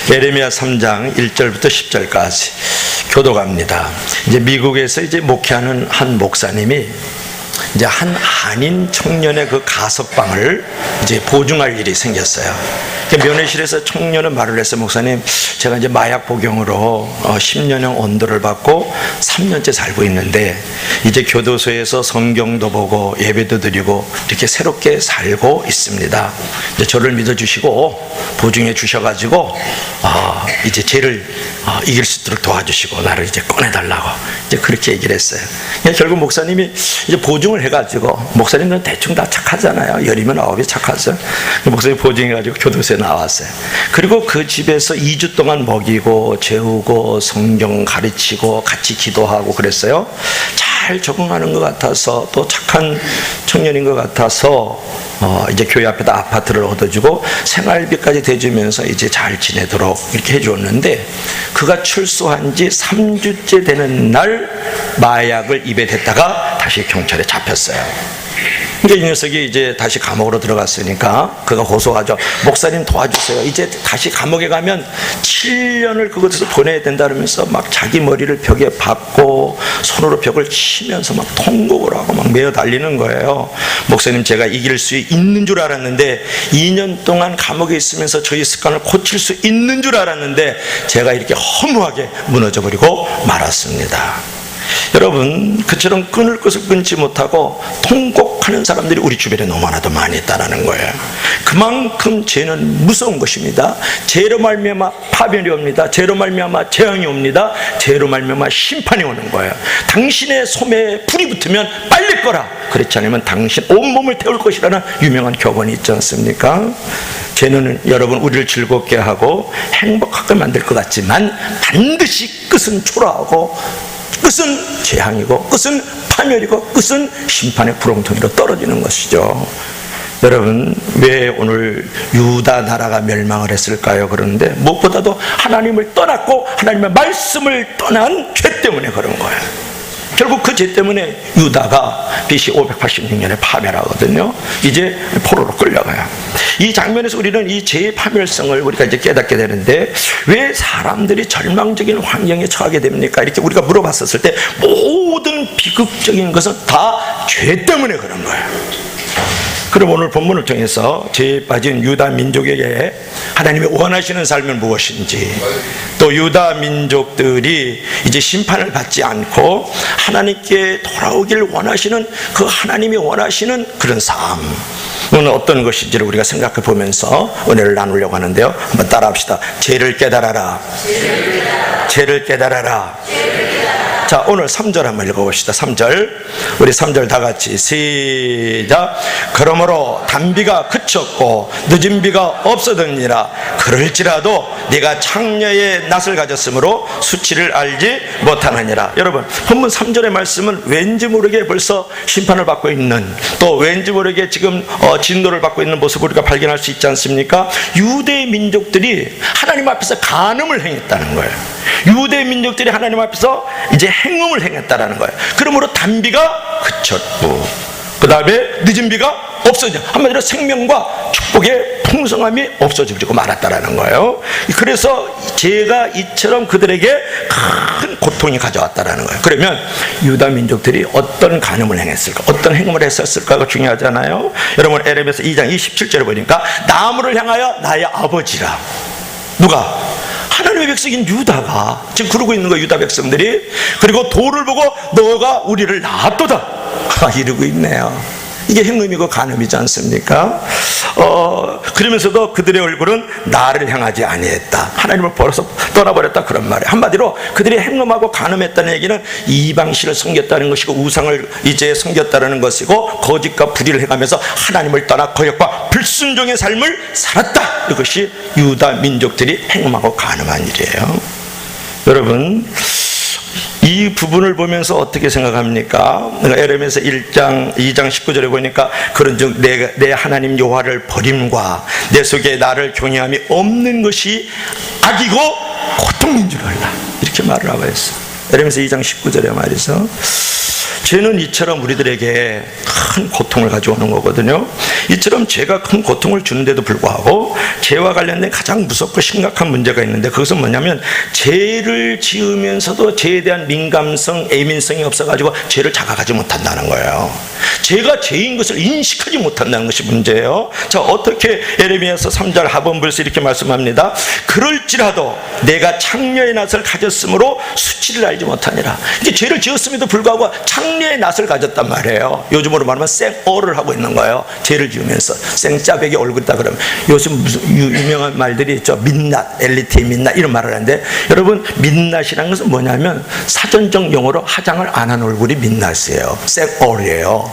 예레미야 3장 1절부터 10절까지 교도갑니다. 이제 미국에서 이제 목회하는 한 목사님이 이제 한 한인 청년의 그 가석방을 이제 보증할 일이 생겼어요. 면회실에서 청년은 말을 했어요. 목사님, 제가 이제 마약 복용으로 10년형 언도를 받고 3년째 살고 있는데 이제 교도소에서 성경도 보고 예배도 드리고 이렇게 새롭게 살고 있습니다. 이제 저를 믿어주시고 보증해 주셔가지고 이제 죄를 이길 수 있도록 도와주시고 나를 이제 꺼내달라고 이제 그렇게 얘기를 했어요. 결국 목사님이 이제 보증을 해가지고, 목사님은 대충 다 착하잖아요. 열이면 아홉이 착하죠. 목사님이 보증해가지고 교도소에 나왔어요. 그리고 그 집에서 2주 동안 먹이고 재우고 성경 가르치고 같이 기도하고 그랬어요. 잘 적응하는 것 같아서, 또 착한 청년인 것 같아서 이제 교회 앞에다 아파트를 얻어주고 생활비까지 대주면서 이제 잘 지내도록 이렇게 해줬는데, 그가 출소한 지 3주째 되는 날 마약을 입에 댔다가 다시 경찰에 잡혔어요. 그러니까 이 녀석이 이제 다시 감옥으로 들어갔으니까 그가 고소하죠. 목사님 도와주세요. 이제 다시 감옥에 가면 7년을 그곳에서 보내야 된다 그러면서 막 자기 머리를 벽에 박고 손으로 벽을 치면서 막 통곡을 하고 막 매어 달리는 거예요. 목사님, 제가 이길 수 있는 줄 알았는데, 2년 동안 감옥에 있으면서 저희 습관을 고칠 수 있는 줄 알았는데 제가 이렇게 허무하게 무너져 버리고 말았습니다. 여러분, 그처럼 끊을 것을 끊지 못하고 통곡하는 사람들이 우리 주변에 너무나도 많이 있다는 거예요. 그만큼 죄는 무서운 것입니다. 죄로 말미암아 파멸이 옵니다. 죄로 말미암아 재앙이 옵니다. 죄로 말미암아 심판이 오는 거예요. 당신의 소매에 불이 붙으면 빨리 꺼라. 그렇지 않으면 당신 온몸을 태울 것이라는 유명한 교훈이 있지 않습니까? 죄는 여러분 우리를 즐겁게 하고 행복하게 만들 것 같지만 반드시 끝은 초라하고 끝은 재앙이고 끝은 파멸이고 끝은 심판의 구렁텅이로 떨어지는 것이죠. 여러분, 왜 오늘 유다 나라가 멸망을 했을까요? 그런데 무엇보다도 하나님을 떠났고 하나님의 말씀을 떠난 죄 때문에 그런 거예요. 결국 그 죄 때문에 유다가 BC 586년에 파멸하거든요. 이제 포로로 끌려가요. 이 장면에서 우리는 이 죄의 파멸성을 우리가 이제 깨닫게 되는데, 왜 사람들이 절망적인 환경에 처하게 됩니까? 이렇게 우리가 물어봤었을 때 모든 비극적인 것은 다 죄 때문에 그런 거예요. 그럼 오늘 본문을 통해서 죄에 빠진 유다 민족에게 하나님이 원하시는 삶은 무엇인지, 또 유다 민족들이 이제 심판을 받지 않고 하나님께 돌아오기를 원하시는 그 하나님이 원하시는 그런 삶은 어떤 것인지를 우리가 생각해 보면서 은혜를 나누려고 하는데요. 한번 따라합시다. 죄를 깨달아라. 죄를 깨달아라. 자, 오늘 3절 한번 읽어봅시다. 3절, 우리 3절 다 같이 시작. 그러므로 단비가 그쳤고 늦은 비가 없어졌니라. 그럴지라도 네가 창녀의 낯을 가졌으므로 수치를 알지 못하느니라. 여러분, 본문 3절의 말씀은 왠지 모르게 벌써 심판을 받고 있는, 또 왠지 모르게 지금 진노를 받고 있는 모습을 우리가 발견할 수 있지 않습니까? 유대 민족들이 하나님 앞에서 간음을 행했다는 거예요. 유대 민족들이 하나님 앞에서 이제 행음을 행했다라는 거예요. 그러므로 단비가 그쳤고, 그 다음에 늦은 비가 없어져, 한마디로 생명과 축복의 풍성함이 없어지고 말았다라는 거예요. 그래서 죄가 이처럼 그들에게 큰 고통이 가져왔다라는 거예요. 그러면 유다 민족들이 어떤 간음을 행했을까, 어떤 행음을 했었을까가 중요하잖아요. 여러분, 에레미야서 2장 27절에 보니까 나무를 향하여 나의 아버지라. 누가? 하나님의 백성인 유다가 지금 그러고 있는 거예요. 유다 백성들이. 그리고 돌을 보고 너가 우리를 낳았도다 이러고 있네요. 이게 행음이고 간음이지 않습니까? 그러면서도 그들의 얼굴은 나를 향하지 아니했다. 하나님을 벌써 떠나버렸다, 그런 말이에요. 한마디로 그들이 행음하고 간음했다는 얘기는 이방신을 섬겼다는 것이고 우상을 이제 섬겼다는 것이고 거짓과 불의를 해가면서 하나님을 떠나 거역과 불순종의 삶을 살았다. 이것이 유다 민족들이 행음하고 간음한 일이에요. 여러분, 이 부분을 보면서 어떻게 생각합니까? 에레미야서 2장 19절에 보니까 그런즉 내 하나님 여호와를 버림과 내 속에 나를 경외함이 없는 것이 악이고 고통인 줄 알라. 이렇게 말을 하고 있어요. 에레미야서 2장 19절에 말이죠. 죄는 이처럼 우리들에게 큰 고통을 가져오는 거거든요. 이처럼 죄가 큰 고통을 주는데도 불구하고 죄와 관련된 가장 무섭고 심각한 문제가 있는데, 그것은 뭐냐면 죄를 지으면서도 죄에 대한 민감성, 예민성이 없어가지고 죄를 자각하지 못한다는 거예요. 죄가 죄인 것을 인식하지 못한다는 것이 문제예요. 자, 어떻게 예레미야서 3절 하반부에서 이렇게 말씀합니다. 그럴지라도 내가 창녀의 낯을 가졌으므로 수치를 알지 못하니라. 이게 죄를 지었음에도 불구하고 창녀의 낯을 가졌단 말이에요. 요즘으로 말하면 생어를 하고 있는 거예요. 죄를 지으면서 생짜배기 얼굴이다 그러면 요즘 무슨 유명한 말들이 있죠. 민낯, 엘리트의 민낯 이런 말을 하는데, 여러분 민낯이라는 것은 뭐냐면 사전적 용어로 화장을 안 한 얼굴이 민낯이에요. 생어이에요.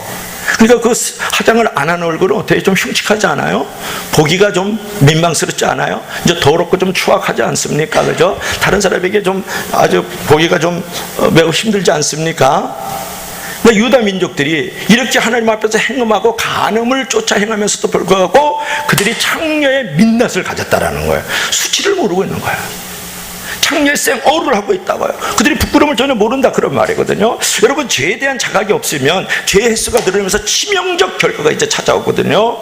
그러니까 그 화장을 안 한 얼굴은 어떻게 좀 흉측하지 않아요? 보기가 좀 민망스럽지 않아요? 이제 더럽고 좀 추악하지 않습니까? 그죠? 다른 사람에게 좀 아주 보기가 좀 매우 힘들지 않습니까? 그러니까 유다 민족들이 이렇게 하나님 앞에서 행음하고 간음을 쫓아 행하면서도 불구하고 그들이 창녀의 민낯을 가졌다라는 거예요. 수치를 모르고 있는 거예요. 창녀의 생어를 하고 있다고요. 그들이 부끄러움을 전혀 모른다 그런 말이거든요. 여러분, 죄에 대한 자각이 없으면 죄 횟수가 늘어나면서 치명적 결과가 이제 찾아오거든요.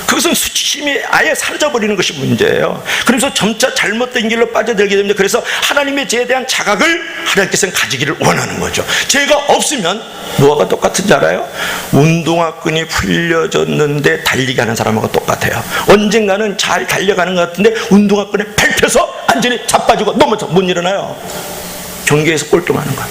그것은 수치심이 아예 사라져버리는 것이 문제예요. 그래서 점차 잘못된 길로 빠져들게 됩니다. 그래서 하나님의 죄에 대한 자각을 하나님께서는 가지기를 원하는 거죠. 죄가 없으면 뭐가 똑같은지 알아요? 운동화끈이 풀려졌는데 달리기 하는 사람하고 똑같아요. 언젠가는 잘 달려가는 것 같은데 운동화끈에 밟혀서 완전히 자빠지고 넘어져 못 일어나요. 경기에서 꼴등하는 거예요.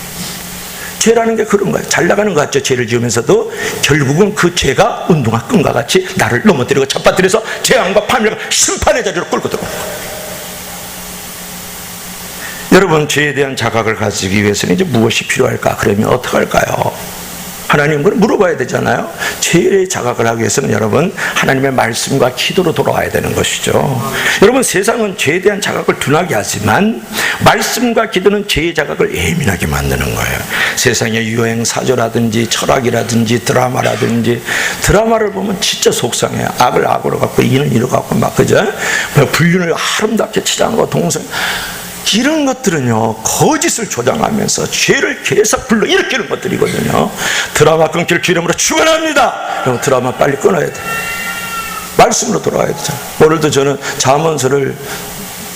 죄라는 게 그런 거예요. 잘 나가는 것 같죠. 죄를 지으면서도 결국은 그 죄가 운동화끈과 같이 나를 넘어뜨리고 잡아뜨려서 재앙과 파멸과 심판의 자리로 끌고 들어오는 거예요. 여러분, 죄에 대한 자각을 가지기 위해서는 이제 무엇이 필요할까? 그러면 어떻게 할까요? 하나님을 물어봐야 되잖아요. 죄의 자각을 하기 위해서는 여러분 하나님의 말씀과 기도로 돌아와야 되는 것이죠. 여러분, 세상은 죄에 대한 자각을 둔하게 하지만 말씀과 기도는 죄의 자각을 예민하게 만드는 거예요. 세상의 유행 사조라든지 철학이라든지 드라마라든지, 드라마를 보면 진짜 속상해요. 악을 악으로 갖고 이는 이로 갖고 막, 그죠? 불륜을 아름답게 치장하고 동생, 이런 것들은요 거짓을 조장하면서 죄를 계속 불러일으키는 것들이거든요. 드라마 끊길 기름으로 축원합니다. 그럼 드라마 빨리 끊어야 돼. 말씀으로 돌아와야 되죠. 오늘도 저는 잠언서를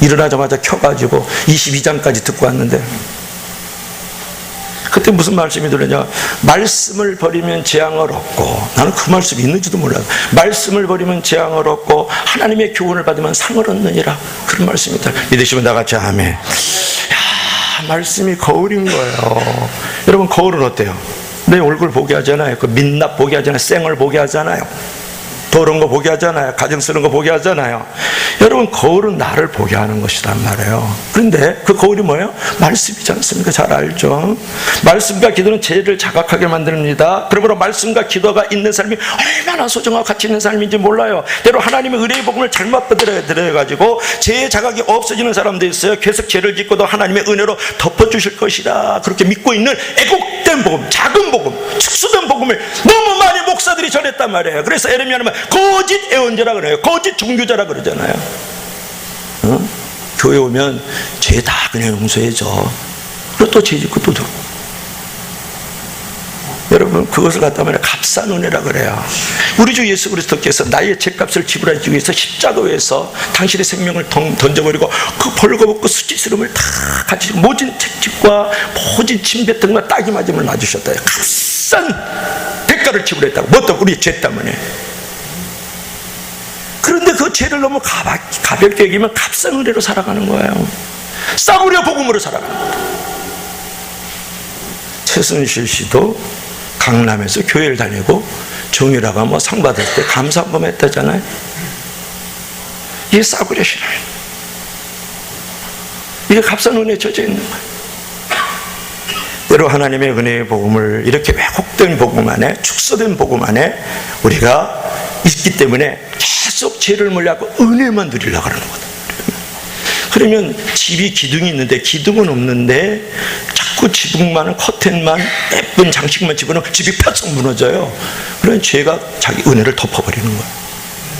일어나자마자 켜가지고 22장까지 듣고 왔는데, 그때 무슨 말씀이 들으냐, 말씀을 버리면 재앙을 얻고, 나는 그 말씀이 있는지도 몰라요. 말씀을 버리면 재앙을 얻고 하나님의 교훈을 받으면 상을 얻느니라, 그런 말씀이 있다. 믿으시면 다 같이 아멘. 야, 말씀이 거울인 거예요. 여러분, 거울은 어때요? 내 얼굴 보게 하잖아요. 그 민낯 보게 하잖아요. 생을 보게 하잖아요. 더러운 거 보게 하잖아요. 가정 쓰는 거 보게 하잖아요. 여러분, 거울은 나를 보게 하는 것이란 말이에요. 그런데 그 거울이 뭐예요? 말씀이지 않습니까? 잘 알죠. 말씀과 기도는 죄를 자각하게 만듭니다. 그러므로 말씀과 기도가 있는 사람이 얼마나 소중하고 가치 있는 사람인지 몰라요. 때로 하나님의 은혜의 복음을 잘못 들어가지고 죄의 자각이 없어지는 사람도 있어요. 계속 죄를 짓고도 하나님의 은혜로 덮어주실 것이다, 그렇게 믿고 있는 애곡된 복음, 작은 복음, 축소된 복음을 너무 많이 목사들이 전했단 말이에요. 그래서 예레미야는 거짓 애언자라 그래요. 거짓 종교자라 그러잖아요. 교회 오면 죄 다 그냥 용서해줘. 그리고 또 죄 짓고 또 들고. 여러분, 그것을 갖다 말해 값싼 은혜라 그래요. 우리 주 예수 그리스도께서 나의 죄값을 지불하기 위해서 십자가에서 당신의 생명을 던져버리고 그 벌거벗고 수치스러움을 다 같이 모진 채찍과 모진 침뱉음과 따기 맞음을 놔주셨다. 값싼 대가를 지불했다고. 뭐 또 우리 죄 때문에. 그런데 그 죄를 너무 가볍게 여기면 값싼 은혜로 살아가는 거예요. 싸구려 복음으로 살아가는 거예요. 최순실 씨도 강남에서 교회를 다니고 정유라가 뭐 상 받을 때 감사 한 번 했다잖아요. 이게 싸구려 신앙, 이게 값싼 은혜에 젖어 있는 거예요. 때로 하나님의 은혜의 복음을 이렇게 왜곡된 복음 안에, 축소된 복음 안에 우리가 있기 때문에 계속 죄를 몰려하고 은혜만 누리려고 하는 거다. 그러면 집이 기둥이 있는데 기둥은 없는데 자꾸 지붕만은 커튼만 예쁜 장식만 집어넣으면 집이 펴쩍 무너져요. 그런 죄가 자기 은혜를 덮어버리는 거예요.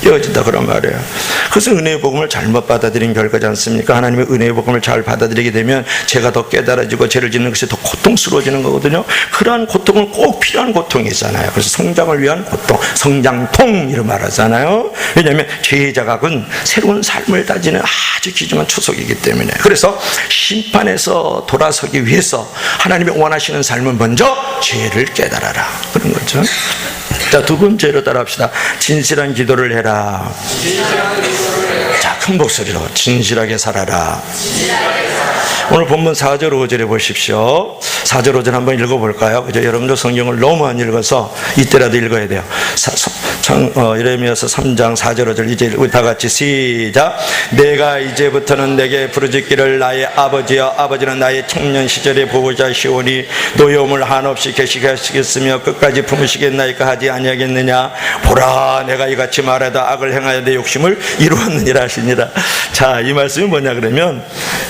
깨어진다 그런 말이에요. 그래서 은혜의 복음을 잘못 받아들인 결과지 않습니까? 하나님의 은혜의 복음을 잘 받아들이게 되면 죄가 더 깨달아지고 죄를 짓는 것이 더 고통스러워지는 거거든요. 그러한 고통은 꼭 필요한 고통이잖아요. 그래서 성장을 위한 고통, 성장통 이런 말 하잖아요. 왜냐하면 죄의 자각은 새로운 삶을 다지는 아주 귀중한 초석이기 때문에. 그래서 심판에서 돌아서기 위해서 하나님이 원하시는 삶은 먼저 죄를 깨달아라 그런 거죠. 자, 두 번째로 따라합시다. 진실한 기도를 해라. 자, 큰 목소리로 진실하게 살아라. 오늘 본문 4절 5절에 보십시오. 4절 5절 한번 읽어볼까요? 그죠? 여러분들 성경을 너무 안 읽어서 이때라도 읽어야 돼요. 예레미야서 3장 4절 5절 이제 우리 다 같이 시작. 내가 이제부터는 내게 부르짖기를 나의 아버지여, 아버지는 나의 청년 시절의 보호자시오니 노여움을 한없이 계시게 하시겠으며 끝까지 품으시겠나이까 하지 아니하겠느냐. 보라, 내가 이같이 말하다 악을 행하여 내 욕심을 이루었느니라 하시니라. 자, 이 말씀이 뭐냐 그러면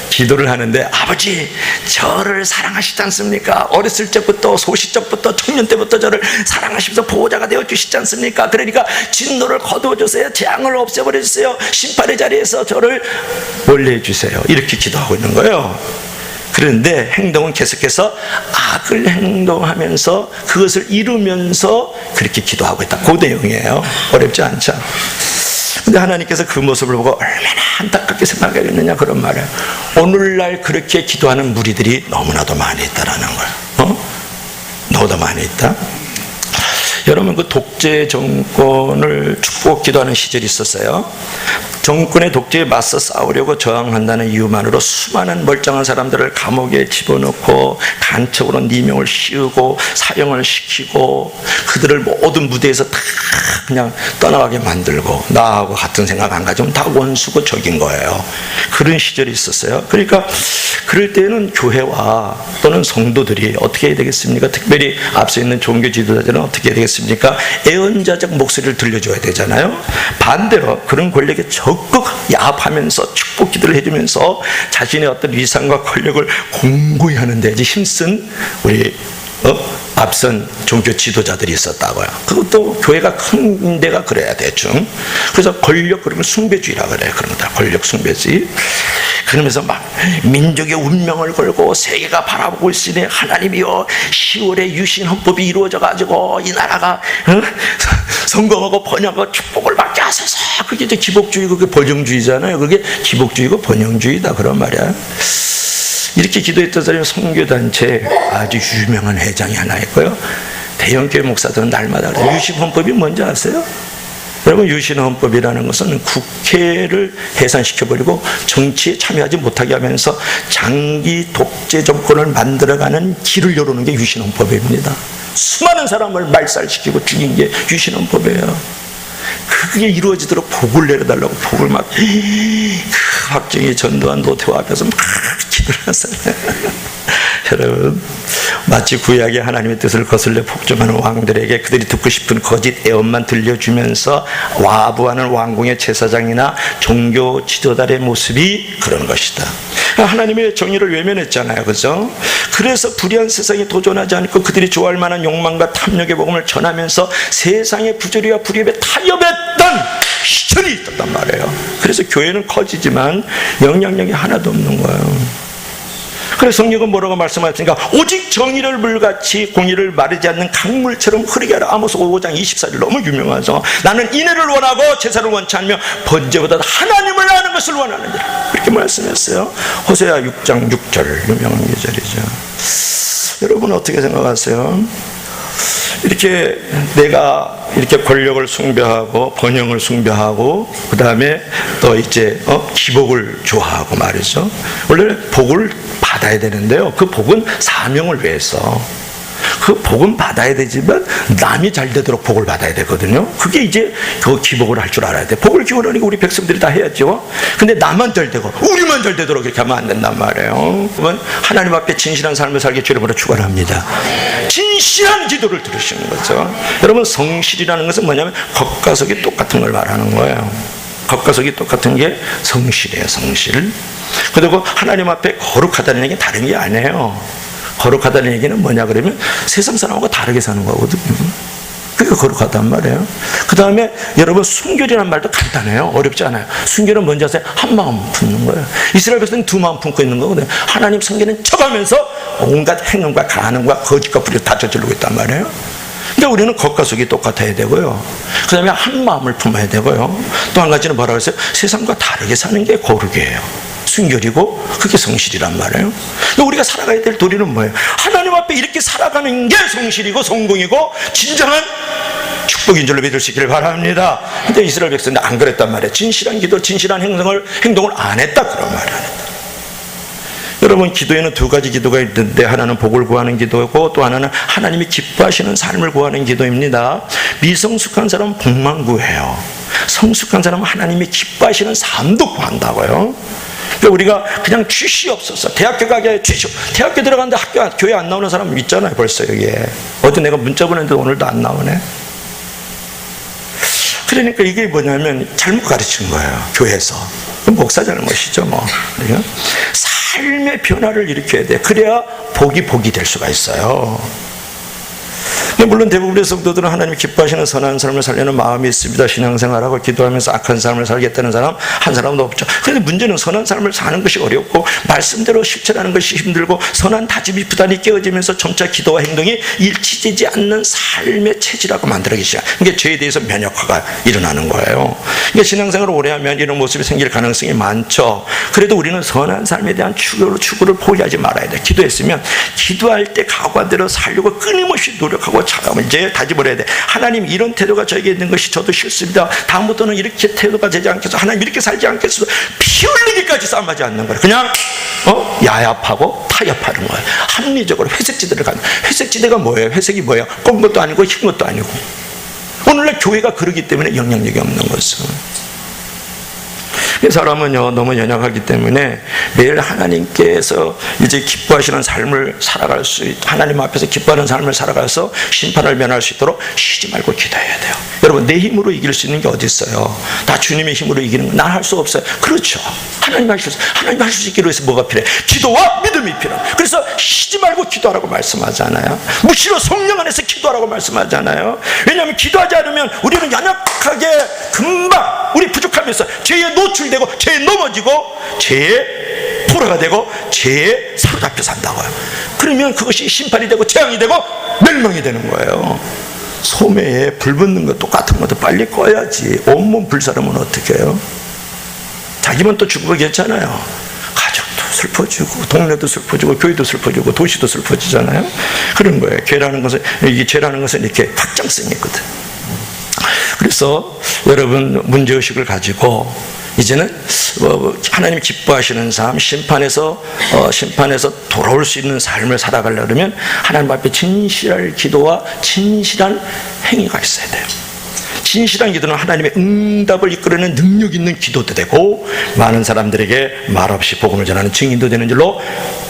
기도를 하는데 아버지 저를 사랑하시지 않습니까? 어렸을 때부터 소시적부터 청년 때부터 저를 사랑하시면서 보호자가 되어주시지 않습니까? 그러니까 진노를 거두어주세요. 재앙을 없애버려주세요. 심판의 자리에서 저를 멀리해주세요. 이렇게 기도하고 있는 거예요. 그런데 행동은 계속해서 악을 행동하면서 그것을 이루면서 그렇게 기도하고 있다. 그 내용이에요. 어렵지 않죠? 근데 하나님께서 그 모습을 보고 얼마나 안타깝게 생각하겠느냐 그런 말이에요. 오늘날 그렇게 기도하는 무리들이 너무나도 많이 있다라는 거예요. 너무나 많이 있다. 여러분 그 독재 정권을 축복 기도하는 시절이 있었어요. 정권의 독재에 맞서 싸우려고 저항한다는 이유만으로 수많은 멀쩡한 사람들을 감옥에 집어넣고 간첩으로 니명을 씌우고 사형을 시키고 그들을 모든 무대에서 다 그냥 떠나가게 만들고 나하고 같은 생각 안 가지면 다 원수고 적인 거예요. 그런 시절이 있었어요. 그러니까 그럴 때는 교회와 또는 성도들이 어떻게 해야 되겠습니까? 특별히 앞서 있는 종교 지도자들은 어떻게 해야 되겠습니까? 애언자적 목소리를 들려줘야 되잖아요. 반대로 그런 권력에 적극 야합하면서 축복 기도를 해주면서 자신의 어떤 위상과 권력을 공고히 하는 데 힘쓴 우리 앞선 종교 지도자들이 있었다고요. 그것도 교회가 큰 데가 그래야 대충. 그래서 권력 그러면 숭배주의라 그래요. 그런 거다. 권력 숭배주의. 그러면서 막 민족의 운명을 걸고 세계가 바라보고 있으니 하나님이여 10월에 유신 헌법이 이루어져 가지고 이 나라가 성공하고 번영하고 축복을 받게 하소서. 그게 이제 기복주의, 그게 번영주의잖아요. 그게 기복주의고 번영주의다 그런 말이야. 이렇게 기도했던 사람이 선교단체 아주 유명한 회장이 하나 있고요. 대형교회 목사들은 날마다 그래요. 유신헌법이 뭔지 아세요? 여러분 유신헌법이라는 것은 국회를 해산시켜버리고 정치에 참여하지 못하게 하면서 장기 독재 정권을 만들어가는 길을 열어놓는 게 유신헌법입니다. 수많은 사람을 말살시키고 죽인 게 유신헌법이에요. 그게 이루어지도록 복을 내려달라고 복을 막 그 박정희 전두환 노태우 앞에서 막 기도를 하잖아요. 여러분 마치 구약의 하나님의 뜻을 거슬려 복종하는 왕들에게 그들이 듣고 싶은 거짓 애언만 들려주면서 와부하는 왕궁의 제사장이나 종교 지도자의 모습이 그런 것이다. 하나님의 정의를 외면했잖아요. 그죠? 그래서 불의한 세상에 도전하지 않고 그들이 좋아할 만한 욕망과 탐욕의 복음을 전하면서 세상의 부조리와 불의에 타협했던 시절이 있었단 말이에요. 그래서 교회는 커지지만 영향력이 하나도 없는 거예요. 그래서 성경은 뭐라고 말씀하셨습니까? 오직 정의를 물같이 공의를 마르지 않는 강물처럼 흐르게 하라. 아모스 5장 24절 너무 유명하죠. 나는 인애를 원하고 제사를 원치 않으며 번제보다 하나님을 아는 것을 원하느니라. 그렇게 말씀했어요. 호세아 6장 6절 유명한 계절이죠. 여러분 어떻게 생각하세요? 이렇게 내가 이렇게 권력을 숭배하고 번영을 숭배하고 그 다음에 또 이제 기복을 좋아하고 말이죠. 원래 복을 받아야 되는데요. 그 복은 사명을 위해서 그 복은 받아야 되지만 남이 잘 되도록 복을 받아야 되거든요. 그게 이제 그 기복을 할 줄 알아야 돼. 복을 기원하니까 우리 백성들이 다 해야죠. 근데 나만 잘 되고 우리만 잘 되도록 그렇게 하면 안 된단 말이에요. 그러면 하나님 앞에 진실한 삶을 살게 주님으로 축원합니다. 진실한 기도를 들으시는 거죠. 여러분 성실이라는 것은 뭐냐면 겉과 속이 똑같은 걸 말하는 거예요. 겉과 속이 똑같은 게 성실이에요. 성실. 그리고 하나님 앞에 거룩하다는 얘기는 다른 게 아니에요. 거룩하다는 얘기는 뭐냐 그러면 세상 사람하고 다르게 사는 거거든요. 그게 거룩하단 말이에요. 그 다음에 여러분 순결이라는 말도 간단해요. 어렵지 않아요. 순결은 뭔지 아세요? 한 마음 품는 거예요. 이스라엘 백성은 두 마음 품고 있는 거거든요. 하나님 성경은 쳐가면서 온갖 행음과 가늠과 거짓과 불이 다 저지르고 있단 말이에요. 그러니까 우리는 겉과 속이 똑같아야 되고요. 그 다음에 한 마음을 품어야 되고요. 또 한 가지는 뭐라고 했어요? 세상과 다르게 사는 게 거룩이에요. 순결이고 그게 성실이란 말이에요. 그러니까 우리가 살아가야 될 도리는 뭐예요? 하나님 앞에 이렇게 살아가는 게 성실이고 성공이고 진정한 축복인 줄로 믿을 수 있기를 바랍니다. 근데 이스라엘 백성은 안 그랬단 말이에요. 진실한 기도, 진실한 행동을 안 했다, 그런 말을 안 했다. 여러분, 기도에는 두 가지 기도가 있는데 하나는 복을 구하는 기도고 또 하나는 하나님이 기뻐하시는 삶을 구하는 기도입니다. 미성숙한 사람은 복만 구해요. 성숙한 사람은 하나님이 기뻐하시는 삶도 구한다고요. 그러니까 우리가 그냥 취시 없어서 대학교 가게 취시, 대학교 들어갔는데 교회 안 나오는 사람 있잖아요. 벌써 여기에 어제 내가 문자 보냈는데 오늘도 안 나오네. 그러니까 이게 뭐냐면 잘못 가르친 거예요. 교회에서. 목사 잘못이죠 뭐. 삶의 변화를 일으켜야 돼. 그래야 복이 될 수가 있어요. 물론 대부분의 성도들은 하나님이 기뻐하시는 선한 삶을 살려는 마음이 있습니다. 신앙생활하고 기도하면서 악한 삶을 살겠다는 사람 한 사람도 없죠. 그런데 문제는 선한 삶을 사는 것이 어렵고 말씀대로 실천하는 것이 힘들고 선한 다짐이 부단히 깨어지면서 점차 기도와 행동이 일치되지 않는 삶의 체질하고 만들어지기 시작. 이게 죄에 대해서 면역화가 일어나는 거예요. 그러니까 신앙생활을 오래 하면 이런 모습이 생길 가능성이 많죠. 그래도 우리는 선한 삶에 대한 추구를 포기하지 말아야 돼. 기도했으면 기도할 때 각오대로 살려고 끊임없이 노력하고 이제 다짐을 해야 돼. 하나님, 이런 태도가 저에게 있는 것이 저도 싫습니다. 다음부터는 이렇게 태도가 되지 않겠어. 하나님, 이렇게 살지 않겠어. 피 흘리기까지 싸움하지 않는 거예요. 그냥 야합하고 타협하는 거예요. 합리적으로 회색지대를 가는. 회색지대가 뭐예요? 회색이 뭐예요? 검은 것도 아니고 흰 것도 아니고. 오늘날 교회가 그러기 때문에 영향력이 없는 것은. 사람은요, 너무 연약하기 때문에 매일 하나님께서 이제 기뻐하시는 삶을 살아갈 수 있, 하나님 앞에서 기뻐하는 삶을 살아가서 심판을 면할 수 있도록 쉬지 말고 기도해야 돼요. 여러분, 내 힘으로 이길 수 있는 게 어디 있어요? 다 주님의 힘으로 이기는 거 난 할 수 없어요. 그렇죠. 하나님 할 수 있기로 해서 뭐가 필요해? 기도와 믿음이 필요해요. 그래서 쉬지 말고 기도하라고 말씀하잖아요. 무시로 성령 안에서 기도하라고 말씀하잖아요. 왜냐하면 기도하지 않으면 우리는 연약하게 금방 우리 부족하면서 죄에 노출되고 죄에 넘어지고 죄에 포로가 되고 죄에 사로잡혀 산다고요. 그러면 그것이 심판이 되고 재앙이 되고 멸망이 되는 거예요. 소매에 불 붙는 거 똑같은 것도 빨리 꺼야지. 온몸 불사르면 어떻게 해요? 자기만 또 죽고 괜찮아요. 가족도 슬퍼지고 동네도 슬퍼지고 교회도 슬퍼지고 도시도 슬퍼지잖아요. 그런 거예요. 죄라는 것은 이렇게 확장성이 있거든. 그래서 여러분, 문제의식을 가지고 이제는 하나님 기뻐하시는 삶, 심판에서 돌아올 수 있는 삶을 살아가려면 그러면 하나님 앞에 진실한 기도와 진실한 행위가 있어야 돼요. 진실한 기도는 하나님의 응답을 이끌어내는 능력 있는 기도도 되고 많은 사람들에게 말없이 복음을 전하는 증인도 되는 줄로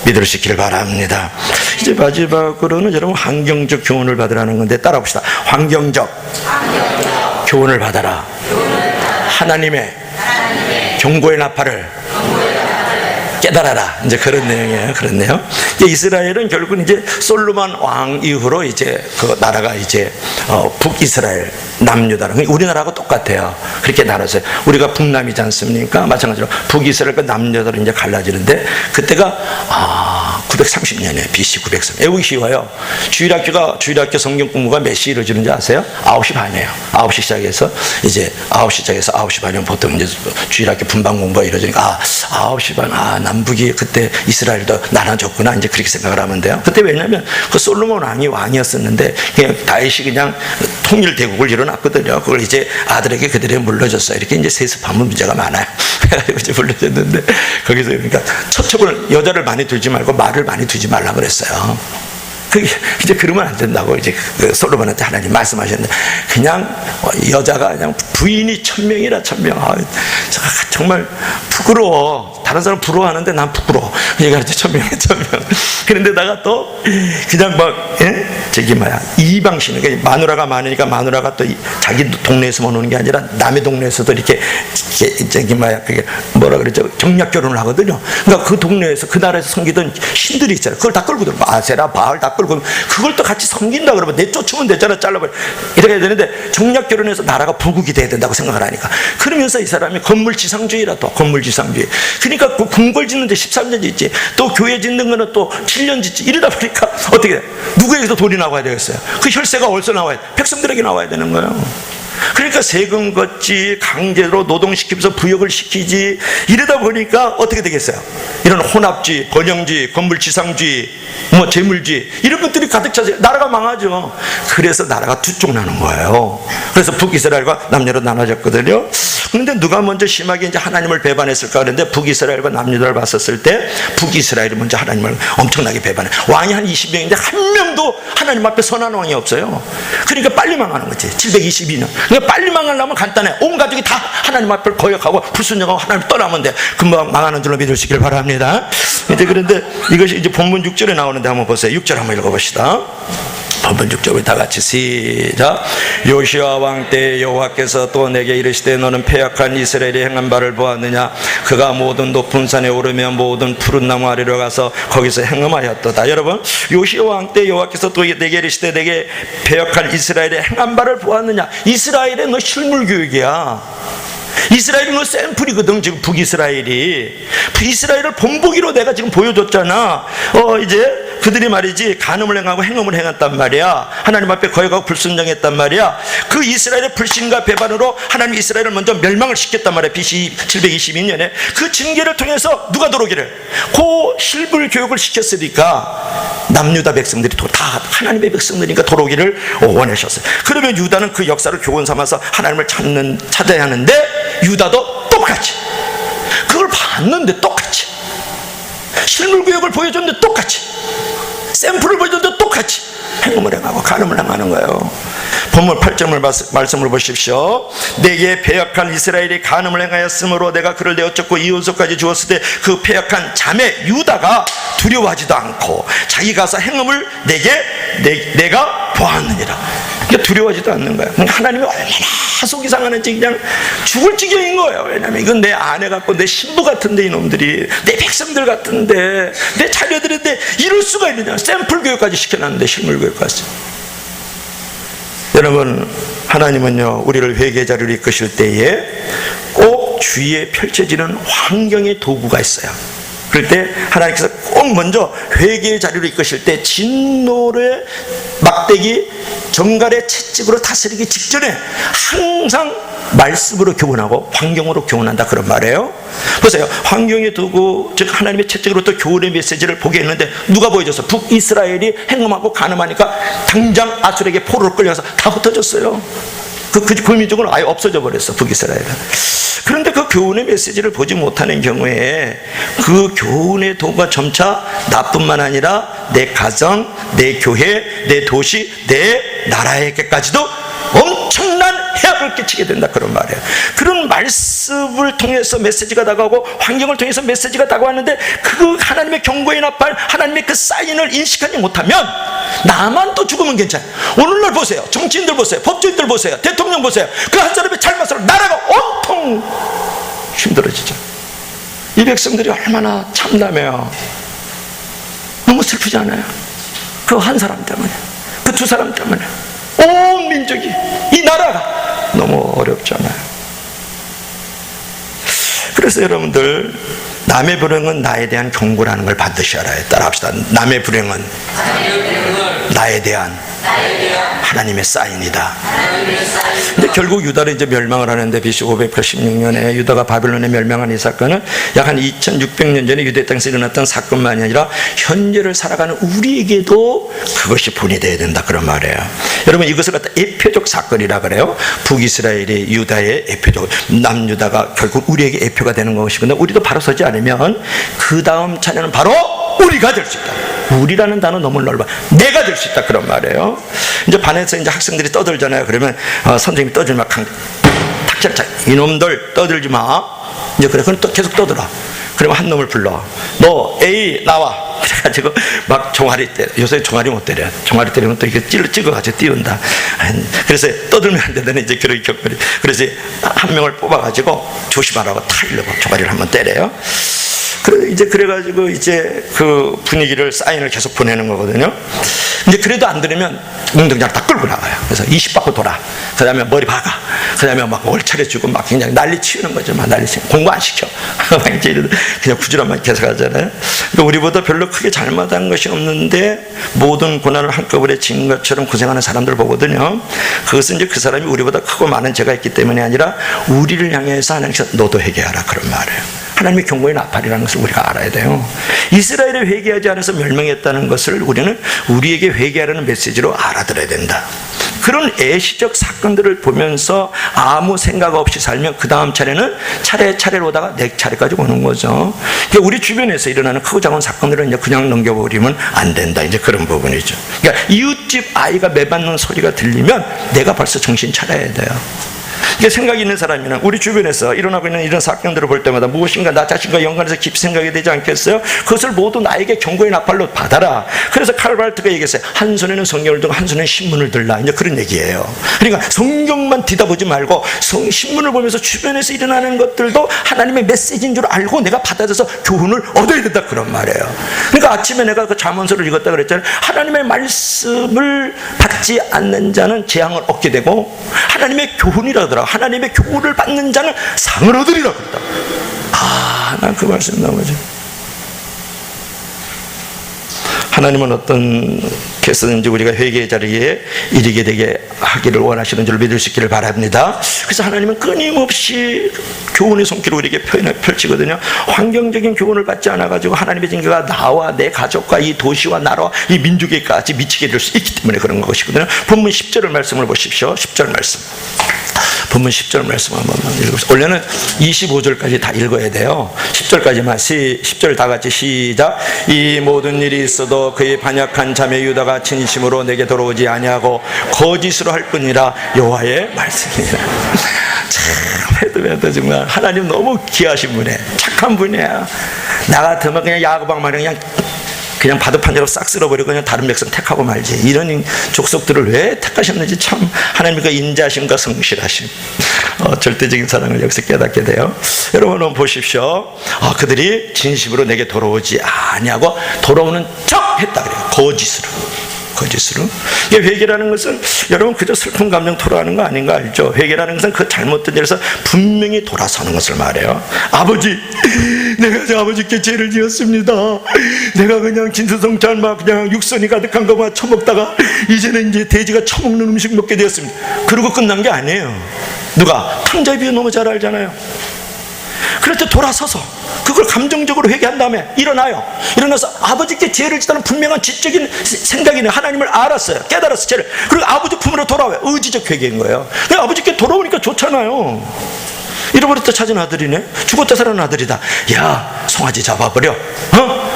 믿을 수 있기를 바랍니다. 이제 마지막으로는 여러분, 환경적 교훈을 받으라는 건데 따라 봅시다. 환경적 교훈을 받아라. 하나님의 경고의 나팔을 깨달아라. 이제 그런 내용이에요. 그렇네요. 이스라엘은 결국은 이제 솔로몬 왕 이후로 이제 그 나라가 이제 북이스라엘, 남유다라. 우리나라하고 똑같아요. 그렇게 나눠서요. 우리가 북남이지 않습니까? 마찬가지로 북이스라엘과 남유다로 이제 갈라지는데 그때가 930년에 BC 903. 외우기 쉬워요. 주일학교 성경 공부가 몇 시에 이루어지는지 아세요? 9시 반이에요. 9시 시작해서 이제 9시 반이면 보통 이제 주일학교 분반 공부가 이루어지니까 9시 반, 남북이 그때 이스라엘도 나눠졌구나, 이제 그렇게 생각을 하면 돼요. 그때 왜냐면 그 솔로몬 왕이었었는데 그냥 다윗이 그냥 통일 대국을 일어났거든요. 그걸 이제 아들에게 그들에 물려줬어요. 이렇게 이제 세습하면 문제가 많아요. 그래가지고 이제 물려줬는데 거기서 그러니까 처첩을 여자를 많이 두지 말고 말을 많이 두지 말라 그랬어요. 이제 그러면 안 된다고 이제 그 솔로몬한테 하나님 말씀하셨는데 그냥 여자가 그냥 부인이 1000명이라 1000명. 정말 부끄러워. 다른 사람 부러워하는데 난 부끄러워. 얘가 이제 1000명에 1000명. 그런데다가 또 그냥 막 이방신, 그러니까 마누라가 많으니까 마누라가 또 자기 동네에서만 오는 게 아니라 남의 동네에서도 이렇게 그게 뭐라 그러죠? 정략 결혼을 하거든요. 그러니까 그 동네에서 그 나라에서 섬기던 신들이 있잖아요. 그걸 다 끌고 들어. 아세라, 바알 다 끌고 끌고 그걸 또 같이 섬긴다 그러면 내쫓으면 되잖아. 잘라버려. 이렇게 해야 되는데 정략 결혼해서 나라가 부국이 돼야 된다고 생각을 하니까 그러면서 이 사람이 건물지상주의라 또 건물지상주의. 그러니까 그 궁궐 짓는데 13년 짓지 또 교회 짓는 거는 또 7년 짓지. 이러다 보니까 어떻게 돼? 누구에게서 돈이 나와야 되겠어요? 그 혈세가 어디서 나와야 돼? 백성들에게 나와야 되는 거예요. 그러니까 세금 걷지 강제로 노동시키면서 부역을 시키지. 이러다 보니까 어떻게 되겠어요? 이런 혼합주의, 번영주의, 건물지상주의, 뭐 재물주의 이런 것들이 가득 차서 나라가 망하죠. 그래서 나라가 두 쪽 나는 거예요. 그래서 북이스라엘과 남유다로 나눠졌거든요. 그런데 누가 먼저 심하게 이제 하나님을 배반했을까 그런데 북이스라엘과 남유다를 봤었을 때 북이스라엘이 먼저 하나님을 엄청나게 배반해. 왕이 한 20명인데 한 명도 하나님 앞에 선한 왕이 없어요. 그러니까 빨리 망하는 거지. 722년. 그러니까 빨리 망하려면 간단해. 온 가족이 다 하나님 앞을 거역하고 불순종하고 하나님 떠나면 돼. 금방 망하는 줄로 믿으시길 바랍니다. 이제 그런데 이것이 이제 본문 6절에 나오는데 한번 보세요. 6절 한번 읽어봅시다. 본문 6절 다 같이 시작. 요시아 왕 때 여호와께서 또 내게 이르시되 너는 패역한 이스라엘이 행한 바를 보았느냐. 그가 모든 높은 산에 오르며 모든 푸른 나무 아래로 가서 거기서 행음하였도다. 여러분, 요시아 왕 때 여호와께서 또 내게 이르시되 내게 패역한 이스라엘이 행한 바를 보았느냐. 이스라엘의 너 실물교육이야. 이스라엘은 그 샘플이거든. 지금 북이스라엘이 이스라엘을 본보기로 내가 지금 보여줬잖아. 이제 그들이 말이지 간음을 행하고 행음을 행했단 말이야. 하나님 앞에 거역하고 불순종했단 말이야. 그 이스라엘의 불신과 배반으로 하나님 이스라엘을 먼저 멸망을 시켰단 말이야. BC 722년에 그 징계를 통해서 누가 들어오기를 그 실물 교육을 시켰으니까 남유다 백성들이 다 하나님의 백성들이니까 돌아오기를 원하셨어요. 그러면 유다는 그 역사를 교훈 삼아서 하나님을 찾아야 하는데 유다도 똑같이 그걸 봤는데 똑같이 실물교육을 보여줬는데 똑같이 샘플을 보여줬는데 똑같이 행음을 행하고 간음을 행하는 거예요. 본문 8절 말씀을 보십시오. 내게 패역한 이스라엘이 간음을 행하였으므로 내가 그를 내어쫓고 이혼소까지 주었을 때 그 패역한 자매 유다가 두려워하지도 않고 자기 가서 행음을 내가 보았느니라. 그러니까 두려워하지도 않는 거예요. 하나님이 얼마나 속이 상하는지 그냥 죽을 지경인 거예요. 왜냐하면 이건 내 아내 같고 내 신부 같은데 이놈들이 내 백성들 같은데 내 자녀들인데 이럴 수가 있느냐. 샘플 교육까지 시켜놨는데 실물 교육까지. 여러분, 하나님은요 우리를 회개 자리로 이끄실 때에 꼭 주위에 펼쳐지는 환경의 도구가 있어요. 그럴 때 하나님께서 꼭 먼저 회개의 자리로 이끄실 때 진노의 막대기 정갈의 채찍으로 다스리기 직전에 항상 말씀으로 교훈하고 환경으로 교훈한다 그런 말이에요. 보세요. 환경에 두고 즉 하나님의 채찍으로부터 교훈의 메시지를 보게 했는데 누가 보여줬어? 북이스라엘이 행음하고 간음하니까 당장 아수르에게 포로로 끌려가서 다 흩어졌어요. 그 민족은 아예 없어져 버렸어. 북이스라엘은. 그런데 그 교훈의 메시지를 보지 못하는 경우에 그 교훈의 도구가 점차 나뿐만 아니라 내 가정, 내 교회, 내 도시, 내 나라에게까지도 엄청난 해악을 끼치게 된다 그런 말이에요. 그런 말씀을 통해서 메시지가 다가오고 환경을 통해서 메시지가 다가왔는데 그 하나님의 경고의 나팔, 하나님의 그 사인을 인식하지 못하면 나만 또 죽으면 괜찮아요. 오늘날 보세요. 정치인들 보세요. 법조인들 보세요. 대통령 보세요. 그 한 사람의 잘못으로 나라가 온통 힘들어지죠. 이 백성들이 얼마나 참담해요. 너무 슬프지 않아요? 그 한 사람 때문에, 그 두 사람 때문에 온 민족이, 이 나라가 너무 어렵잖아요. 그래서 여러분들, 남의 불행은 나에 대한 경고라는 걸 반드시 알아요. 따라합시다. 남의 불행은 나에 대한 하나님의 사인이다. 근데 결국 유다를 이제 멸망을 하는데 BC 586년에 유다가 바빌론에 멸망한 이 사건은 약 한 2600년 전에 유대 땅에서 일어났던 사건만이 아니라 현재를 살아가는 우리에게도 그것이 본이 되어야 된다 그런 말이에요. 여러분, 이것을 갖다 예표적 사건이라 그래요. 북이스라엘이 유다의 예표적, 남유다가 결국 우리에게 예표가 되는 것이거든요. 우리도 바로 서지 않으면 그 다음 차례는 바로 우리가 될 수 있다. 우리라는 단어 너무 넓어. 내가 될 수 있다 그런 말이에요. 이제 반에서 이제 학생들이 떠들잖아요. 그러면 선생님이 떠들면 탁찰 이놈들 떠들지 마. 이제 그럼 또 계속 떠들어. 그러면 한 놈을 불러. 너 A 나와. 그래가지고 막 종아리 때려. 요새 종아리 못 때려. 종아리 때리면 또 이렇게 찍어가지고 띄운다. 그래서 떠들면 안 된다는 이제 그런 격벌이. 그래서 한 명을 뽑아가지고 조심하라고 타이려고 종아리를 한번 때려요. 그래가지고 이제 그 분위기를 사인을 계속 보내는 거거든요. 근데 그래도 안 들으면 운동장 다 끌고 나가요. 그래서 20바퀴 돌아. 그 다음에 머리 박아. 그 다음에 막 얼차려 주고 막 그냥 난리 치우는 거죠. 막 난리 치고. 공부 안 시켜. 그냥 부지런만 계속 하잖아요. 그러니까 우리보다 별로 크게 잘못한 것이 없는데 모든 고난을 한꺼번에 진 것처럼 고생하는 사람들 보거든요. 그것은 이제 그 사람이 우리보다 크고 많은 죄가 있기 때문이 아니라 우리를 향해서 하나님께서 너도 회개하라 그런 말이에요. 하나님의 경고의 나팔이라는 것을 우리가 알아야 돼요. 이스라엘이 회개하지 않아서 멸망했다는 것을 우리는 우리에게 회개하라는 메시지로 알아들어야 된다. 그런 애시적 사건들을 보면서 아무 생각 없이 살면 그 다음 차례는 차례차례로 오다가 내 차례까지 오는 거죠. 그러니까 우리 주변에서 일어나는 크고 작은 사건들은 이제 그냥 넘겨버리면 안 된다. 이제 그런 부분이죠. 그러니까 이웃집 아이가 매받는 소리가 들리면 내가 벌써 정신 차려야 돼요. 이게 생각이 있는 사람이나 우리 주변에서 일어나고 있는 이런 사건들을 볼 때마다 무엇인가 나 자신과 연관해서 깊이 생각이 되지 않겠어요? 그것을 모두 나에게 경고의 나팔로 받아라. 그래서 칼발트가 얘기했어요. 한 손에는 성경을 들고 한 손에는 신문을 들라. 이제 그런 얘기예요. 그러니까 성경만 뒤다보지 말고 신문을 보면서 주변에서 일어나는 것들도 하나님의 메시지인 줄 알고 내가 받아들여서 교훈을 얻어야 된다 그런 말이에요. 그러니까 아침에 내가 그 잠언서를 읽었다 그랬잖아요. 하나님의 말씀을 받지 않는 자는 재앙을 얻게 되고 하나님의 교훈이라 하나님의 교훈을 받는 자는 상을 얻으리라 그랬다. 난 그 말씀 너무 좋아. 하나님은 어떻게 해서든지 우리가 회개의 자리에 이르게 되게 하기를 원하시는 줄 믿을 수 있기를 바랍니다. 그래서 하나님은 끊임없이 교훈의 손길을 우리에게 펼치거든요. 환경적인 교훈을 받지 않아가지고 하나님의 징계가 나와 내 가족과 이 도시와 나라와 이 민족에까지 미치게 될 수 있기 때문에 그런 것이거든요. 본문 10절 말씀을 보십시오. 10절 말씀. 본문 10절 말씀 한번 읽어보세요. 원래는 25절까지 다 읽어야 돼요. 10절까지만 10절 다 같이 시작. 이 모든 일이 있어도 그의 반역한 자매 유다가 진심으로 내게 돌아오지 아니하고 거짓으로 할 뿐이라 여호와의 말씀이라. 참 해도 정말 하나님 너무 귀하신 분이에요. 착한 분이야. 나 같으면 그냥 야고방 마냥 그냥 바둑판 대로 싹 쓸어버리고 그냥 다른 백성 택하고 말지. 이런 족속들을 왜 택하셨는지 참 하나님의 인자심과 성실하심, 절대적인 사랑을 여기서 깨닫게 돼요. 여러분 한번 보십시오. 그들이 진심으로 내게 돌아오지 아니하고 돌아오는 척 했다 그래요. 거짓으로. 회개라는 것은 여러분 그저 슬픈 감정 토로하는 거 아닌가 알죠? 회개라는 것은 그 잘못된 일에서 분명히 돌아서는 것을 말해요. 아버지, 내가 저 아버지께 죄를 지었습니다. 내가 그냥 진수성찬 막 그냥 육선이 가득한 것만 처먹다가 이제는 이제 돼지가 처먹는 음식 먹게 되었습니다. 그러고 끝난 게 아니에요. 누가? 탕자의 비유 너무 잘 알잖아요. 그럴 때 돌아서서 그걸 감정적으로 회개한 다음에 일어나서 아버지께 죄를 짓다는 분명한 지적인 생각이네. 하나님을 알았어요. 깨달았어 죄를. 그리고 아버지 품으로 돌아와요. 의지적 회개인 거예요. 아버지께 돌아오니까 좋잖아요. 잃어버렸다 찾은 아들이네. 죽었다 살아난 아들이다. 야, 송아지 잡아버려.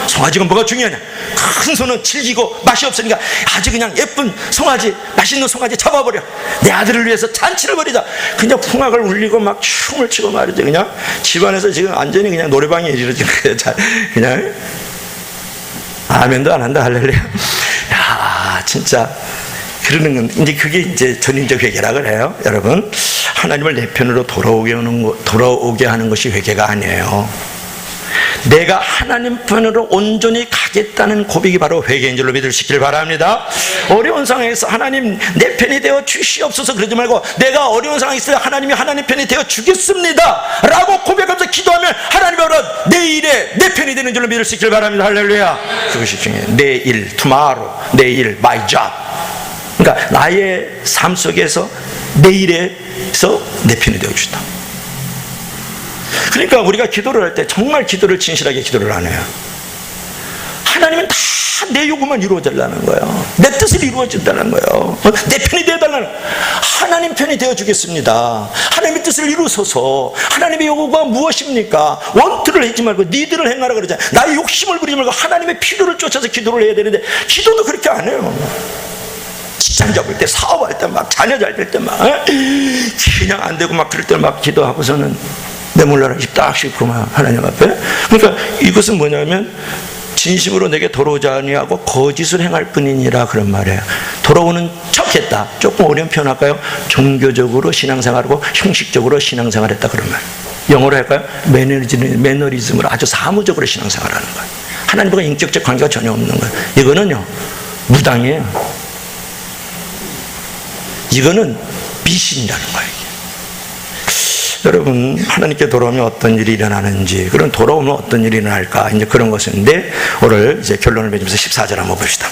송아지가 뭐가 중요하냐? 큰 소는 질기고 맛이 없으니까 아주 그냥 예쁜 송아지, 맛있는 송아지 잡아버려. 내 아들을 위해서 잔치를 벌이자. 그냥 풍악을 울리고 막 춤을 추고 말이죠. 그냥 집안에서 지금 완전히 그냥 노래방에 이르러진 거예요. 그냥 아멘도 안 한다. 할렐루야. 야, 진짜 그러는 건 이제 그게 이제 전인적 회개라 그래요. 여러분, 하나님을 내 편으로 돌아오게 하는 것이 회개가 아니에요. 내가 하나님 편으로 온전히 가겠다는 고백이 바로 회개인 줄로 믿을 수 있기를 바랍니다. 어려운 상황에서 하나님 내 편이 되어 주시옵소서 그러지 말고 내가 어려운 상황에 있어야 하나님이 하나님 편이 되어 주겠습니다 라고 고백하면서 기도하면 하나님이 바로 내일에 내 편이 되는 줄로 믿을 수 있기를 바랍니다. 할렐루야. 그것이 중요해요. 내일, tomorrow, 내일, my job. 그러니까 나의 삶 속에서 내일에서 내 편이 되어 주다. 그러니까 우리가 기도를 할 때 정말 기도를 진실하게 기도를 안 해요. 하나님은 다 내 요구만 이루어지려는 거예요. 내 뜻을 이루어진다는 거예요. 내 편이 되어달라는 거예요. 하나님 편이 되어주겠습니다. 하나님의 뜻을 이루소서. 하나님의 요구가 무엇입니까? 원투를 하지 말고 니들을 행하라 그러잖아요. 나의 욕심을 부리지 말고 하나님의 필요를 쫓아서 기도를 해야 되는데 기도도 그렇게 안 해요. 직장 잡을 때, 사업할 때, 막 자녀 잘 될 때 막 그냥 안 되고 막 그럴 때 막 기도하고서는 내 몰라라 입 딱 씻고 막 하나님 앞에. 그러니까 이것은 뭐냐면 진심으로 내게 돌아오지 아니하고 거짓을 행할 뿐이니라 그런 말이에요. 돌아오는 척했다. 조금 어려운 표현할까요? 종교적으로 신앙생활하고 형식적으로 신앙생활했다 그런 말. 영어로 할까요? 매너리즘으로 아주 사무적으로 신앙생활하는 거예요. 하나님과 인격적 관계가 전혀 없는 거예요. 이거는요 무당이에요. 이거는 미신이라는 거예요. 여러분, 하나님께 돌아오면 어떤 일이 일어나는지, 그런 돌아오면 어떤 일이 일어날까, 이제 그런 것인데, 오늘 이제 결론을 맺으면서 14절 한번 봅시다.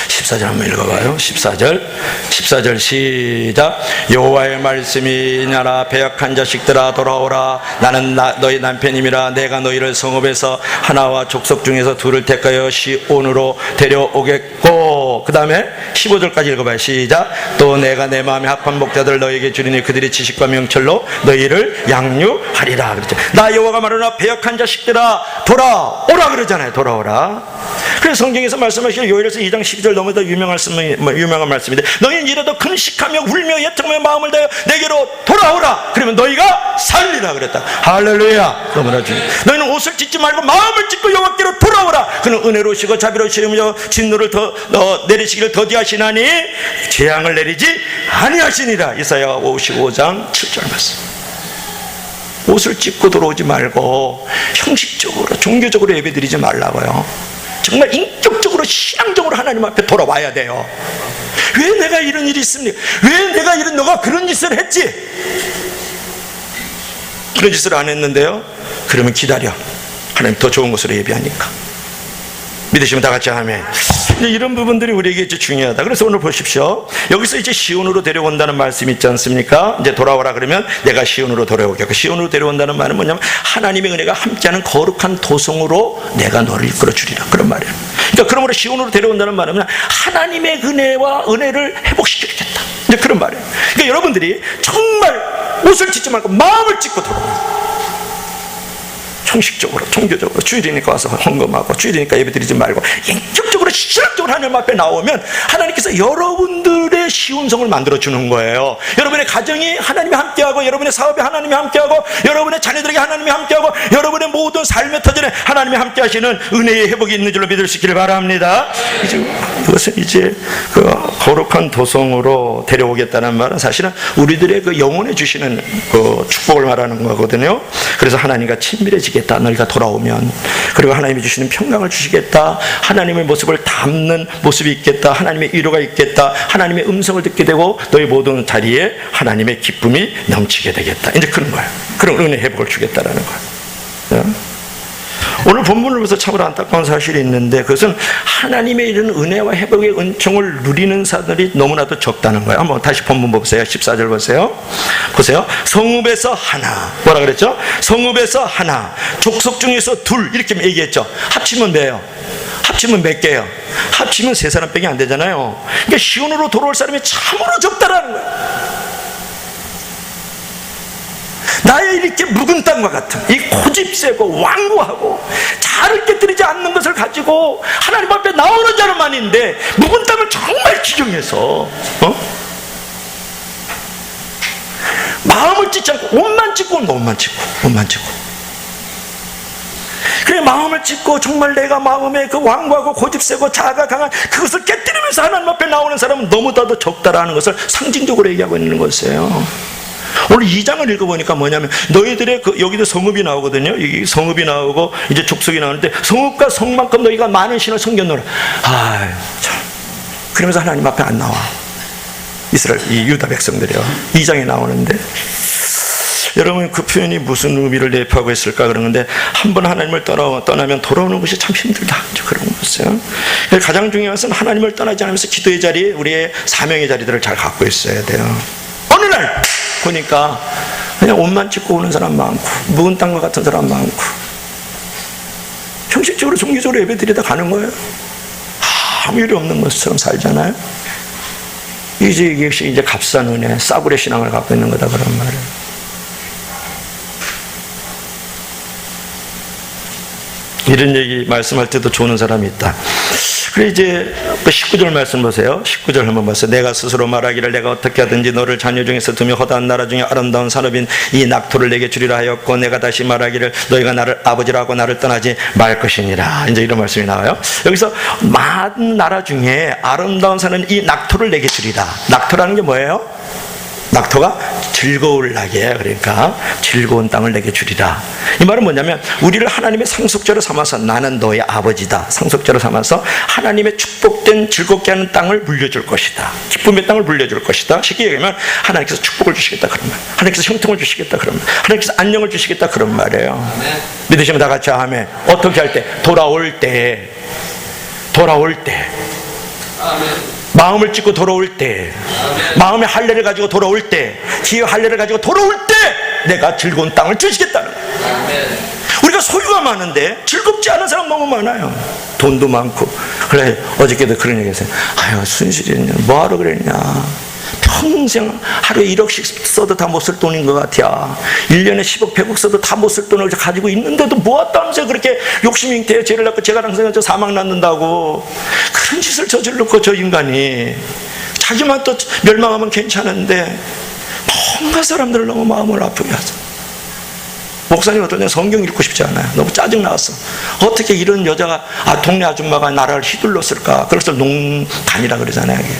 14절 한번 읽어봐요. 14절 시작. 여호와의 말씀이 나라 배역한 자식들아 돌아오라. 나는 너희 남편임이라. 내가 너희를 성읍에서 하나와 족속 중에서 둘을 택하여 시온으로 데려오겠고, 그 다음에 15절까지 읽어봐요. 시작. 또 내가 내 마음에 합한 목자들을 너희에게 주리니 그들이 지식과 명철로 너희를 양육하리라. 그렇죠. 나 여호와가 말하노라. 배역한 자식들아 돌아오라 그러잖아요. 돌아오라. 그래서 성경에서 말씀하시는 요엘에서 2장 12절 넘어서 유명한 말씀인데, 너희는 이래도 금식하며 울며 애통하며 마음을 다하여 내게로 돌아오라. 그러면 너희가 살리라 그랬다. 할렐루야. 너무나 중요해. 너희는 옷을 찢지 말고 마음을 찢고 여호와께로 돌아오라. 그는 은혜로우시고 자비로우시며 진노를 내리시기를 더디하시나니 재앙을 내리지 아니하시니라. 이사야 55장 7절 말씀. 옷을 찢고 돌아오지 말고 형식적으로 종교적으로 예배드리지 말라고요. 정말 인격적으로 신앙적으로 하나님 앞에 돌아와야 돼요. 왜 내가 이런 일이 있습니까? 왜 내가 너가 그런 짓을 했지? 그런 짓을 안 했는데요. 그러면 기다려. 하나님 더 좋은 것으로 예배하니까. 믿으시면 다 같이 아멘. 이런 부분들이 우리에게 이제 중요하다. 그래서 오늘 보십시오. 여기서 이제 시온으로 데려온다는 말씀이 있지 않습니까? 이제 돌아오라 그러면 내가 시온으로 돌아오겠고, 시온으로 데려온다는 말은 뭐냐면 하나님의 은혜가 함께하는 거룩한 도성으로 내가 너를 이끌어 주리라. 그런 말이에요. 그러니까 그러므로 시온으로 데려온다는 말은 하나님의 은혜를 회복시키겠다. 이제 그런 말이에요. 그러니까 여러분들이 정말 옷을 찢지 말고 마음을 찢고 돌아오라. 형식적으로 종교적으로 주일이니까 와서 헌금하고 주일이니까 예배드리지 말고 인격적으로 신학적으로 하나님 앞에 나오면 하나님께서 여러분들의 시온성을 만들어주는 거예요. 여러분의 가정이 하나님이 함께하고, 여러분의 사업에 하나님이 함께하고, 여러분의 자녀들에게 하나님이 함께하고, 여러분의 모든 삶의 터전에 하나님이 함께하시는 은혜의 회복이 있는 줄로 믿을 수 있기를 바랍니다. 이것은 이제 그 거룩한 도성으로 데려오겠다는 말은 사실은 우리들의 그 영혼에 주시는 그 축복을 말하는 거거든요. 그래서 하나님과 친밀해지겠다. 너희가 돌아오면. 그리고 하나님이 주시는 평강을 주시겠다. 하나님의 모습을 담는 모습이 있겠다. 하나님의 위로가 있겠다. 하나님의 음성을 듣게 되고 너희 모든 자리에 하나님의 기쁨이 넘치게 되겠다. 이제 그런 거예요. 그런 은혜 회복을 주겠다라는 거예요. 오늘 본문을 보면서 참으로 안타까운 사실이 있는데, 그것은 하나님의 이런 은혜와 회복의 은총을 누리는 사람들이 너무나도 적다는 거예요. 한번 다시 본문 보세요. 14절 보세요. 성읍에서 하나. 뭐라 그랬죠? 성읍에서 하나, 족속 중에서 둘, 이렇게 얘기했죠. 합치면 몇이에요? 합치면 몇 개예요? 합치면 3사람밖에 안 되잖아요. 그러니까 시온으로 돌아올 사람이 참으로 적다라는 거예요. 나의 이렇게 묵은 땅과 같은 이 고집세고 완고하고 자를 깨뜨리지 않는 것을 가지고 하나님 앞에 나오는 자는 많은데, 묵은 땅을 정말 기경해서 마음을 찢지 않고 옷만 찢고 옷만 찢고 그래 마음을 찢고 정말 내가 마음에 그 완고하고 고집세고 자아가 강한 그것을 깨뜨리면서 하나님 앞에 나오는 사람은 너무나도 적다라는 것을 상징적으로 얘기하고 있는 것이에요. 오늘 2장을 읽어보니까 뭐냐면, 너희들의 여기도 성읍이 나오거든요. 여기 성읍이 나오고 이제 족속이 나오는데, 성읍과 성만큼 너희가 많은 신을 섬겼노라. 참. 그러면서 하나님 앞에 안 나와. 이 유다 백성들이요. 2장에 나오는데, 여러분 그 표현이 무슨 의미를 내포하고 있을까 그러는데, 한번 하나님을 떠나면 돌아오는 것이 참 힘들다. 그런 거였어요. 가장 중요한 것은 하나님을 떠나지 않으면서 기도의 자리, 우리의 사명의 자리들을 잘 갖고 있어야 돼요. 어느 날 보니까 그냥 옷만 찢고 오는 사람 많고, 묵은 땅과 같은 사람 많고, 형식적으로 종교적으로 예배드리다 가는 거예요. 아무 일이 없는 것처럼 살잖아요. 이것이 이제 값싼 은혜, 싸구려 신앙을 갖고 있는 거다 그런 말이에요. 이런 얘기 말씀할 때도 좋은 사람이 있다. 그래 이제 19절 말씀 보세요. 19절 한번 보세요. 내가 스스로 말하기를 내가 어떻게 하든지 너를 자녀 중에서 두며 허다한 나라 중에 아름다운 산업인 이 낙토를 내게 주리라 하였고 내가 다시 말하기를 너희가 나를 아버지라고 나를 떠나지 말 것이니라. 이제 이런 말씀이 나와요. 여기서 많은 나라 중에 아름다운 산은 이 낙토를 내게 주리라. 낙토라는 게 뭐예요? 낙토가 즐거울 낙이에요. 그러니까 즐거운 땅을 내게 주리라. 이 말은 뭐냐면 우리를 하나님의 상속자로 삼아서 나는 너의 아버지다. 상속자로 삼아서 하나님의 축복된 즐겁게 하는 땅을 물려줄 것이다. 기쁨의 땅을 물려줄 것이다. 쉽게 얘기하면 하나님께서 축복을 주시겠다 그런 말, 하나님께서 형통을 주시겠다 그런 말, 하나님께서 안녕을 주시겠다 그런 말이에요. 믿으시면 다 같이 아멘. 어떻게 할 때? 돌아올 때 마음을 찢고 돌아올 때, 마음의 할례를 가지고 돌아올 때, 지혜의 할례를 가지고 돌아올 때 내가 즐거운 땅을 주시겠다는 거예요. 우리가 소유가 많은데 즐겁지 않은 사람 너무 많아요. 돈도 많고. 그래 어저께도 그런 얘기 했어요. 아유 순실이 뭐하러 그랬냐, 평생 하루에 1억씩 써도 다 못 쓸 돈인 것 같아. 1년에 10억 100억 써도 다 못 쓸 돈을 가지고 있는데도 뭐하다면서 그렇게 욕심이 돼. 죄를 낳고 제가 항상 저 사망 낳는다고 그런 짓을 저질렀고, 저 인간이 자기만 또 멸망하면 괜찮은데 뭔가 사람들을 너무 마음을 아프게 하죠. 목사님 어떤 때 성경 읽고 싶지 않아요. 너무 짜증나왔어. 어떻게 이런 여자가 동네 아줌마가 나라를 휘둘렀을까. 그래서 농간이라 그러잖아요. 이게.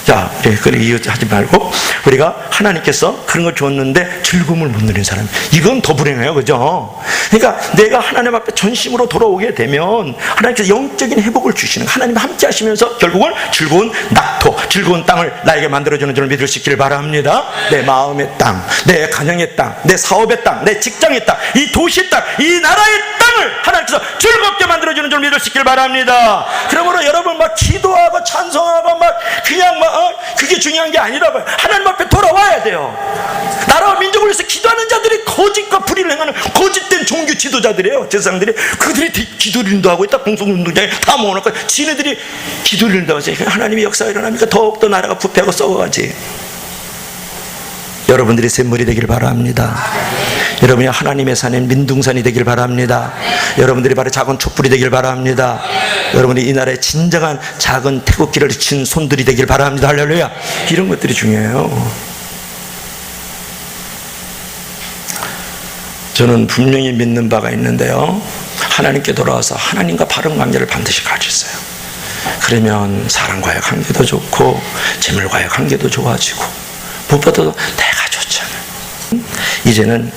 자, 그래 이해하지 말고 우리가 하나님께서 그런 걸 줬는데 즐거움을 못 누린 사람, 이건 더 불행해요. 그죠? 그러니까 내가 하나님 앞에 전심으로 돌아오게 되면 하나님께서 영적인 회복을 주시는, 하나님 함께 하시면서 결국은 즐거운 낙토, 즐거운 땅을 나에게 만들어주는 줄 믿을 수 있기를 바랍니다. 내 마음의 땅, 내 가정의 땅, 내 사업의 땅, 내 직장의 땅, 이 도시의 땅, 이 나라의 땅을 하나님께서 즐겁게 만들어주는 줄 믿을 수 있기를 바랍니다. 그러므로 여러분 막 기도하고 찬송하고 막 그냥 막 그게 중요한 게 아니라 봐요. 하나님 앞에 돌아와야 돼요. 나라와 민족을 위해서 기도하는 자들이 거짓과 불의를 행하는 거짓된 종교 지도자들이에요. 제사장들이. 그들이 기도를 인도하고 있다. 공동운동장에 다 모아놓고 지네들이 기도를 인도하고 있어요. 하나님의 역사가 일어나니까 더욱더 나라가 부패하고 썩어가지. 여러분들이 샘물이 되길 바랍니다. 여러분이 하나님의 산인 민둥산이 되길 바랍니다. 여러분들이 바로 작은 촛불이 되길 바랍니다. 여러분이 이 나라의 진정한 작은 태극기를 친 손들이 되길 바랍니다. 할렐루야. 이런 것들이 중요해요. 저는 분명히 믿는 바가 있는데요, 하나님께 돌아와서 하나님과 바른 관계를 반드시 가지세요. 그러면 사람과의 관계도 좋고 재물과의 관계도 좋아지고 무엇보다도 내가 좋잖아요. 이제는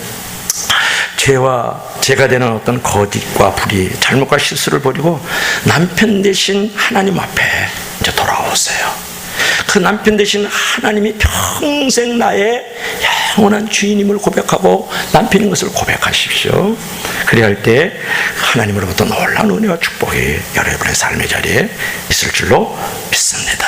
죄와 죄가 되는 어떤 거짓과 불의, 잘못과 실수를 버리고 남편 대신 하나님 앞에 이제 돌아오세요. 그 남편 대신 하나님이 평생 나의 영원한 주인임을 고백하고 남편인 것을 고백하십시오. 그래야 할 때 하나님으로부터 놀라운 은혜와 축복이 여러분의 삶의 자리에 있을 줄로 믿습니다.